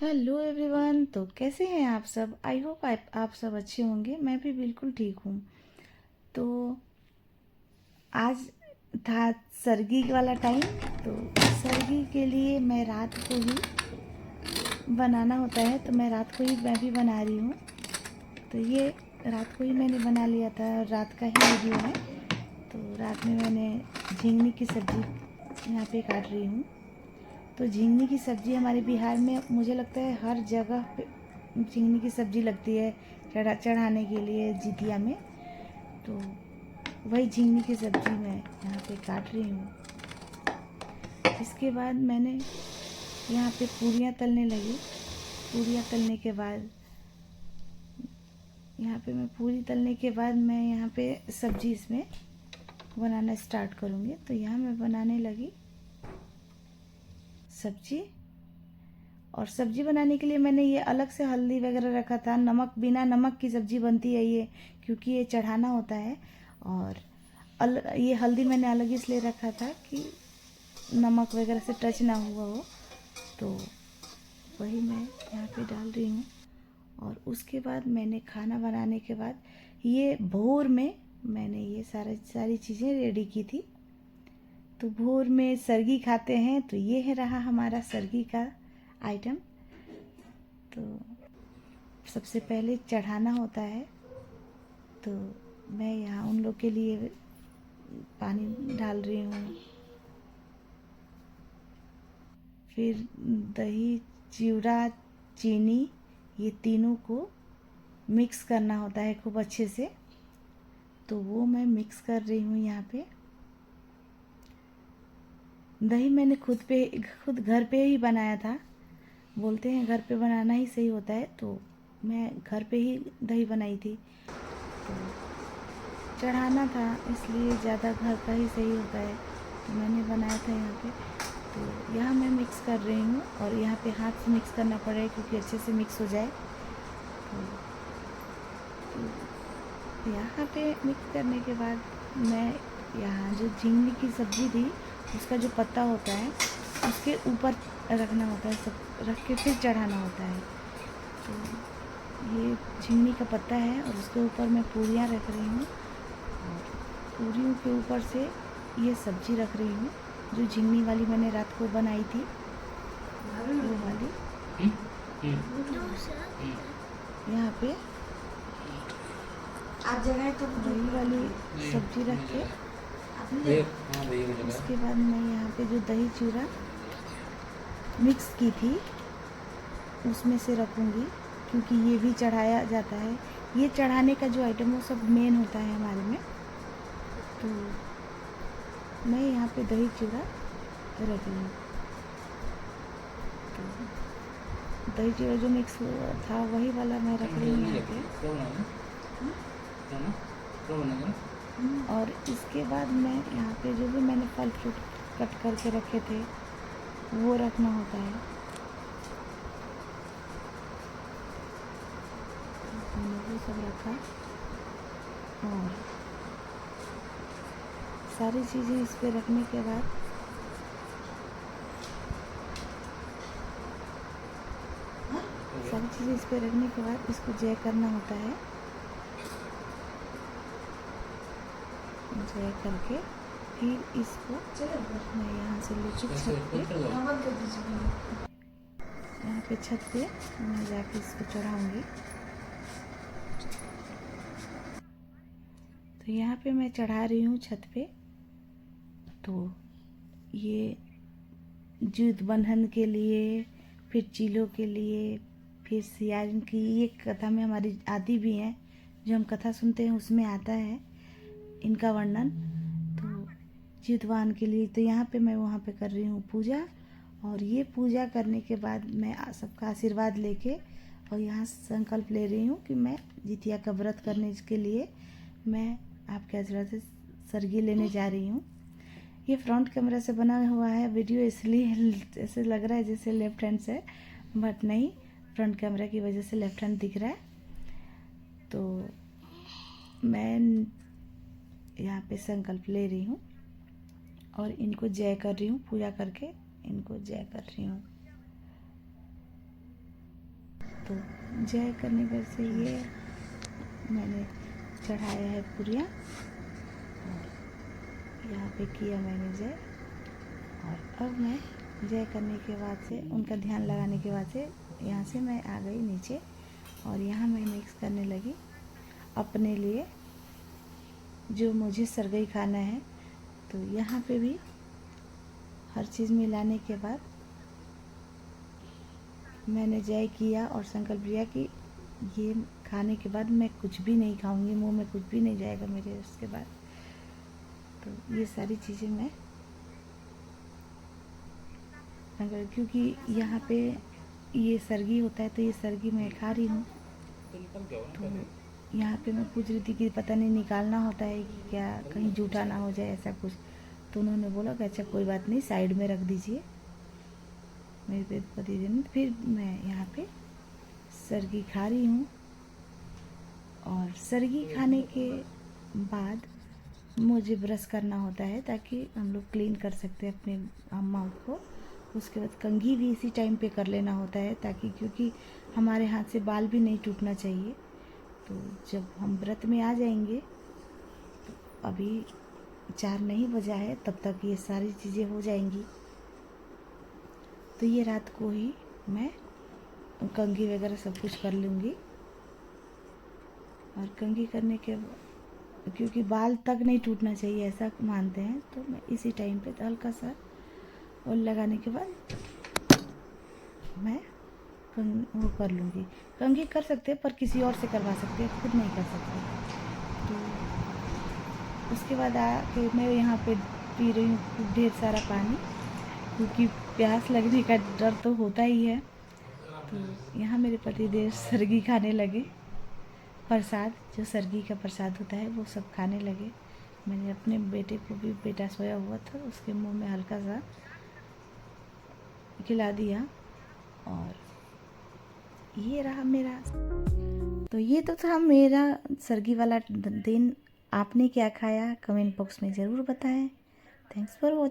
Hello everyone. तो कैसे हैं आप सब? आई होप आप सब अच्छे होंगे। मैं भी बिल्कुल ठीक हूँ। तो आज था सरगी वाला टाइम। तो सरगी के लिए मैं रात को ही बनाना होता है, तो मैं रात को ही मैं भी बना रही हूँ। तो ये रात को ही मैंने बना लिया था, रात का ही वीडियो है। तो रात में मैंने झिंगनी की सब्ज़ी यहाँ पे काट रही हूँ। तो झिंगनी की सब्ज़ी हमारे बिहार में मुझे लगता है हर जगह पे झिंगनी की सब्ज़ी लगती है चढ़ाने के लिए जितिया में। तो वही झिंगनी की सब्ज़ी मैं यहाँ पे काट रही हूँ। इसके बाद मैंने यहाँ पे पूरियाँ तलने लगी। पूरियाँ तलने के बाद यहाँ पे मैं पूरी तलने के बाद मैं यहाँ पे सब्ज़ी इसमें बनाना स्टार्ट करूँगी। तो यहाँ मैं बनाने लगी सब्ज़ी। और सब्ज़ी बनाने के लिए मैंने ये अलग से हल्दी वगैरह रखा था। नमक, बिना नमक की सब्ज़ी बनती है ये, क्योंकि ये चढ़ाना होता है। और ये हल्दी मैंने अलग इसलिए रखा था कि नमक वगैरह से टच ना हुआ हो। तो वही मैं यहाँ पे डाल रही हूँ। और उसके बाद मैंने खाना बनाने के बाद ये भोर में मैंने ये सारी चीज़ें रेडी की थी। तो भोर में सरगी खाते हैं, तो ये है रहा हमारा सरगी का आइटम। तो सबसे पहले चढ़ाना होता है। तो मैं यहाँ उन लोग के लिए पानी डाल रही हूँ। फिर दही, चिवड़ा, चीनी, ये तीनों को मिक्स करना होता है खूब अच्छे से। तो वो मैं मिक्स कर रही हूँ यहाँ पे। दही मैंने खुद घर पे ही बनाया था। बोलते हैं घर पे बनाना ही सही होता है, तो मैं घर पे ही दही बनाई थी। तो चढ़ाना था इसलिए ज़्यादा घर का ही सही होता है, तो मैंने बनाया था यहाँ पे। तो यहाँ मैं मिक्स कर रही हूँ, और यहाँ पे हाथ से मिक्स करना पड़ेगा क्योंकि अच्छे से मिक्स हो जाए। तो यहाँ पे मिक्स करने के बाद मैं यहाँ जो झिंगनी की सब्ज़ी थी उसका जो पत्ता होता है उसके ऊपर रखना होता है, सब रख के फिर चढ़ाना होता है। तो ये झिंगनी का पत्ता है और उसके ऊपर मैं पूरियाँ रख रही हूँ। और पूरियों के ऊपर से ये सब्ज़ी रख रही हूँ जो झिंगनी वाली मैंने रात को बनाई थी, वो वाली। यहाँ पे आप जगह तो वही वाली सब्ज़ी रख के उसके बाद मैं यहाँ पे जो दही चूड़ा मिक्स की थी उसमें से रखूँगी, क्योंकि ये भी चढ़ाया जाता है। ये चढ़ाने का जो आइटम वो सब मेन होता है हमारे में। तो मैं यहाँ पे दही चूड़ा रख रही हूँ। तो दही चूड़ा जो मिक्स हुआ था वही वाला मैं रख रही हूँ यहाँ पे। और इसके बाद मैं यहाँ पे जो भी मैंने फल फ्रूट कट करके रखे थे वो रखना होता है। मैंने वो सब रखा और सारी चीज़ें इस पे रखने के बाद इसको जय करना होता है। जय करके फिर इसको मैं यहाँ से लेके छत पे मैं जाके इसको चढ़ाऊँगी। तो यहाँ पे मैं चढ़ा रही हूँ छत पे। तो ये जुद बंधन के लिए, फिर चीलों के लिए, फिर सियार की ये कथा में हमारी आदि भी हैं, जो हम कथा सुनते हैं उसमें आता है इनका वर्णन। तो चितवान के लिए तो यहाँ पे मैं वहाँ पे कर रही हूँ पूजा। और ये पूजा करने के बाद मैं सबका आशीर्वाद लेके और यहाँ संकल्प ले रही हूँ कि मैं जितिया का व्रत करने के लिए मैं आपके आशीर्वाद से सरगी लेने जा रही हूँ। ये फ्रंट कैमरा से बना हुआ है वीडियो, इसलिए ऐसे लग रहा है जैसे लेफ्ट हैंड से, बट नहीं, फ्रंट कैमरा की वजह से लेफ्ट हैंड दिख रहा है। तो मैं यहाँ पे संकल्प ले रही हूँ और इनको जय कर रही हूँ, पूजा करके इनको जय कर रही हूँ। तो जय करने का से ये मैंने चढ़ाया है पूरियाँ और यहाँ पे किया मैंने जय। और अब मैं जय करने के बाद से उनका ध्यान लगाने के बाद से यहाँ से मैं आ गई नीचे और यहाँ मैं मिक्स करने लगी अपने लिए जो मुझे सरगई खाना है। तो यहाँ पे भी हर चीज़ मिलाने के बाद मैंने जय किया और संकल्प लिया कि ये खाने के बाद मैं कुछ भी नहीं खाऊंगी, मुंह में कुछ भी नहीं जाएगा मेरे उसके बाद। तो ये सारी चीज़ें मैं क्योंकि यहाँ पे ये सरगी होता है तो ये सरगी मैं खा रही हूँ। तो यहाँ पे मैं पूछ रही थी कि पता नहीं निकालना होता है कि क्या, कहीं जूठा ना हो जाए ऐसा कुछ। तो उन्होंने बोला कि अच्छा कोई बात नहीं, साइड में रख दीजिए मेरे पति देव ने। फिर मैं यहाँ पे सरगी खा रही हूँ और सरगी खाने के बाद मुझे ब्रश करना होता है ताकि हम लोग क्लीन कर सकते हैं अपने माउथ को। उसके बाद कंघी भी इसी टाइम पे कर लेना होता है ताकि, क्योंकि हमारे हाथ से बाल भी नहीं टूटना चाहिए। तो जब हम व्रत में आ जाएंगे, तो अभी 4 नहीं बजा है, तब तक ये सारी चीज़ें हो जाएंगी। तो ये रात को ही मैं कंघी वगैरह सब कुछ कर लूँगी। और कंघी करने के क्योंकि बाल तक नहीं टूटना चाहिए ऐसा मानते हैं, तो मैं इसी टाइम पे हल्का सा और लगाने के बाद मैं वो कर लूँगी। कंघी कर सकते हैं पर किसी और से करवा सकते हैं, खुद नहीं कर सकते। तो उसके बाद आके मैं यहाँ पे पी रही हूँ ढेर सारा पानी, क्योंकि प्यास लगने का डर तो होता ही है। तो यहाँ मेरे पतिदेव सरगी खाने लगे, प्रसाद जो सरगी का प्रसाद होता है वो सब खाने लगे। मैंने अपने बेटे को भी, बेटा सोया हुआ था, उसके मुंह में हल्का सा खिला दिया। और ये रहा मेरा, तो ये तो था मेरा सरगी वाला दिन। आपने क्या खाया कमेंट बॉक्स में ज़रूर बताएं। Thanks for watching.